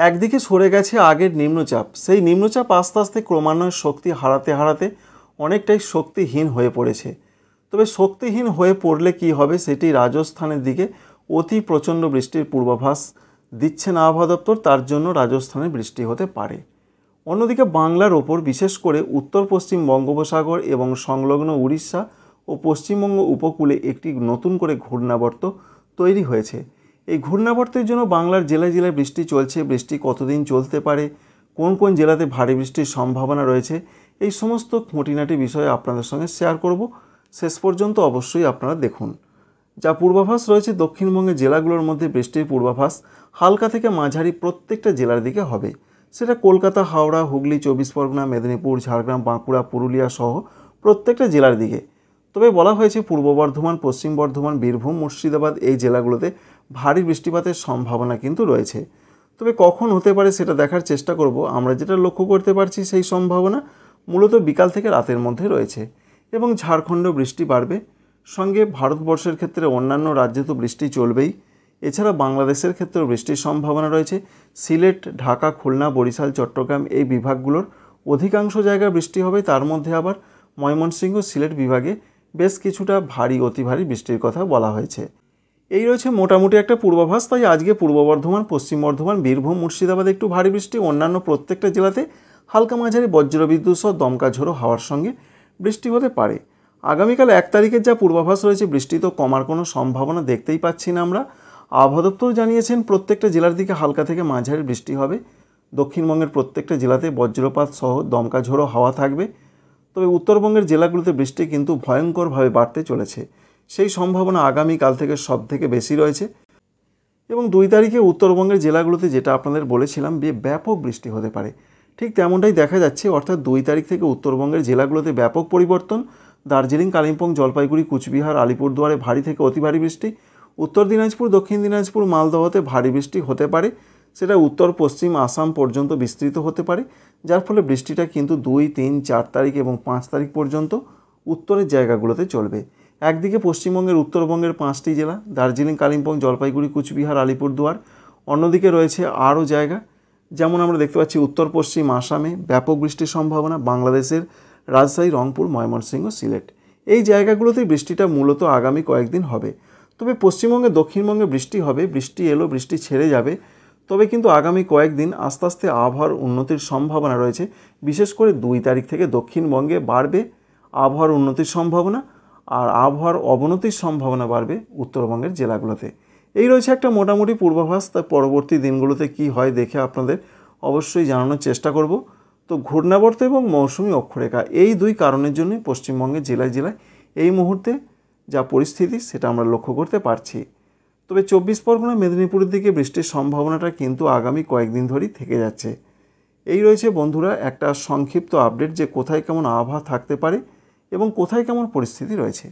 একদিকে সরে গেছে আগের নিম্নচাপ, সেই নিম্নচাপ আস্তে আস্তে ক্রমান্বয়ে শক্তি হারাতে হারাতে অনেকটাই শক্তিহীন হয়ে পড়েছে। তবে শক্তিহীন হয়ে পড়লে কি হবে, সেটি রাজস্থানের দিকে অতি প্রচণ্ড বৃষ্টির পূর্বাভাস দিচ্ছেন আবহাওয়া দপ্তর, তার জন্য রাজস্থানে বৃষ্টি হতে পারে। অন্যদিকে বাংলার ওপর বিশেষ করে উত্তর পশ্চিম বঙ্গোপসাগর এবং সংলগ্ন উড়িষ্যা ও পশ্চিমবঙ্গ উপকূলে একটি নতুন করে ঘূর্ণাবর্ত তৈরি হয়েছে। এই ঘূর্ণাবর্তের জন্য বাংলার জেলায় জেলায় বৃষ্টি চলছে। বৃষ্টি কতদিন চলতে পারে, কোন কোন জেলাতে ভারী বৃষ্টির সম্ভাবনা রয়েছে, এই সমস্ত খুঁটিনাটি বিষয়ে আপনাদের সঙ্গে শেয়ার করব। শেষ পর্যন্ত অবশ্যই আপনারা দেখুন। যা পূর্বাভাস রয়েছে দক্ষিণবঙ্গের জেলাগুলোর মধ্যে বৃষ্টির পূর্বাভাস হালকা থেকে মাঝারি প্রত্যেকটা জেলার দিকে হবে। সেটা কলকাতা, হাওড়া, হুগলি, 24 পরগনা, মেদিনীপুর, ঝাড়গ্রাম, বাঁকুড়া, পুরুলিয়া সহ প্রত্যেকটা জেলার দিকে। তবে বলা হয়েছে পূর্ব বর্ধমান, পশ্চিম বর্ধমান, বীরভূম, মুর্শিদাবাদ এই জেলাগুলোতে ভারী বৃষ্টিপাতের সম্ভাবনা কিন্তু রয়েছে। তবে কখন হতে পারে সেটা দেখার চেষ্টা করব। আমরা যেটা লক্ষ্য করতে পারছি সেই সম্ভাবনা মূলত বিকাল থেকে রাতের মধ্যে রয়েছে এবং ঝাড়খণ্ডেও বৃষ্টি বাড়বে। সঙ্গে ভারতবর্ষের ক্ষেত্রে অন্যান্য রাজ্যে তো বৃষ্টি চলবেই, এছাড়া বাংলাদেশের ক্ষেত্রেও বৃষ্টির সম্ভাবনা রয়েছে। সিলেট, ঢাকা, খুলনা, বরিশাল, চট্টগ্রাম এই বিভাগগুলোর অধিকাংশ জায়গায় বৃষ্টি হবে। তার মধ্যে আবার ময়মনসিংহ, সিলেট বিভাগে বেশ কিছুটা ভারী অতি ভারী বৃষ্টির কথা বলা হয়েছে। এই রয়েছে মোটামুটি একটা পূর্বাভাস। তাই আজকে পূর্ব বর্ধমান, পশ্চিম বর্ধমান, বীরভূম, মুর্শিদাবাদে একটু ভারী বৃষ্টি, অন্যান্য প্রত্যেকটা জেলাতে হালকা মাঝারি বজ্রবিদ্যুৎ সহ দমকা ঝোড়ো হাওয়ার সঙ্গে বৃষ্টি হতে পারে। আগামীকাল 1 তারিখের যা পূর্বাভাস রয়েছে, বৃষ্টি তো কমার কোনো সম্ভাবনা দেখতেই পাচ্ছি না আমরা। আবহাওয়া দপ্তর জানিয়েছেন প্রত্যেকটা জেলার দিকে হালকা থেকে মাঝারি বৃষ্টি হবে। দক্ষিণবঙ্গের প্রত্যেকটা জেলাতে বজ্রপাত সহ দমকা ঝোড়ো হাওয়া থাকবে। তবে উত্তরবঙ্গের জেলাগুলোতে বৃষ্টি কিন্তু ভয়ঙ্করভাবে বাড়তে চলেছে, সেই সম্ভাবনা আগামীকাল থেকে সব থেকে বেশি রয়েছে। এবং 2 তারিখে উত্তরবঙ্গের জেলাগুলোতে যেটা আপনাদের বলেছিলাম ব্যাপক বৃষ্টি হতে পারে, ঠিক তেমনটাই দেখা যাচ্ছে। অর্থাৎ 2 তারিখ থেকে উত্তরবঙ্গের জেলাগুলোতে ব্যাপক পরিবর্তন। দার্জিলিং, কালিম্পং, জলপাইগুড়ি, কুচবিহার, আলিপুরদুয়ারে ভারী থেকে অতি ভারী বৃষ্টি। উত্তর দিনাজপুর, দক্ষিণ দিনাজপুর, মালদহতে ভারী বৃষ্টি হতে পারে। সেটা উত্তর পশ্চিম আসাম পর্যন্ত বিস্তৃত হতে পারে, যার ফলে বৃষ্টিটা কিন্তু 2, 3, 4 তারিখ এবং 5 তারিখ পর্যন্ত উত্তরের জায়গাগুলোতে চলবে। একদিকে পশ্চিমবঙ্গের উত্তরবঙ্গের 5টি জেলা দার্জিলিং, কালিম্পং, জলপাইগুড়ি, কুচবিহার, আলিপুরদুয়ার। অন্যদিকে রয়েছে আরও জায়গা, যেমন আমরা দেখতে পাচ্ছি উত্তর পশ্চিম আসামে ব্যাপক বৃষ্টির সম্ভাবনা, বাংলাদেশের রাজশাহী, রংপুর, ময়মনসিংহ, সিলেট এই জায়গাগুলোতেই বৃষ্টিটা মূলত আগামী কয়েকদিন হবে। তবে পশ্চিমবঙ্গে, দক্ষিণবঙ্গে বৃষ্টি হবে, বৃষ্টি এলো, বৃষ্টি ছেড়ে যাবে। তবে কিন্তু আগামী কয়েকদিন আস্তে আস্তে আবহাওয়ার উন্নতির সম্ভাবনা রয়েছে। বিশেষ করে 2 তারিখ থেকে দক্ষিণবঙ্গে বাড়বে আবহাওয়ার উন্নতির সম্ভাবনা, আর আবহাওয়ার অবনতির সম্ভাবনা বাড়বে উত্তরবঙ্গের জেলাগুলোতে। এই রয়েছে একটা মোটামুটি পূর্বাভাস। তার পরবর্তী দিনগুলোতে কি হয় দেখে আপনাদের অবশ্যই জানানোর চেষ্টা করব। তো ঘূর্ণাবর্ত এবং মৌসুমি অক্ষরেখা এই 2 কারণের জন্যই পশ্চিমবঙ্গের জেলায় জেলায় এই মুহূর্তে যা পরিস্থিতি সেটা আমরা লক্ষ্য করতে পারছি। তবে 24 পরগনা, মেদিনীপুরের দিকে বৃষ্টির সম্ভাবনাটা কিন্তু আগামী কয়েকদিন ধরেই থেকে যাচ্ছে। এই রয়েছে বন্ধুরা একটা সংক্ষিপ্ত আপডেট যে কোথায় কেমন আবহাওয়া থাকতে পারে এবং কোথায় কেমন পরিস্থিতি রয়েছে।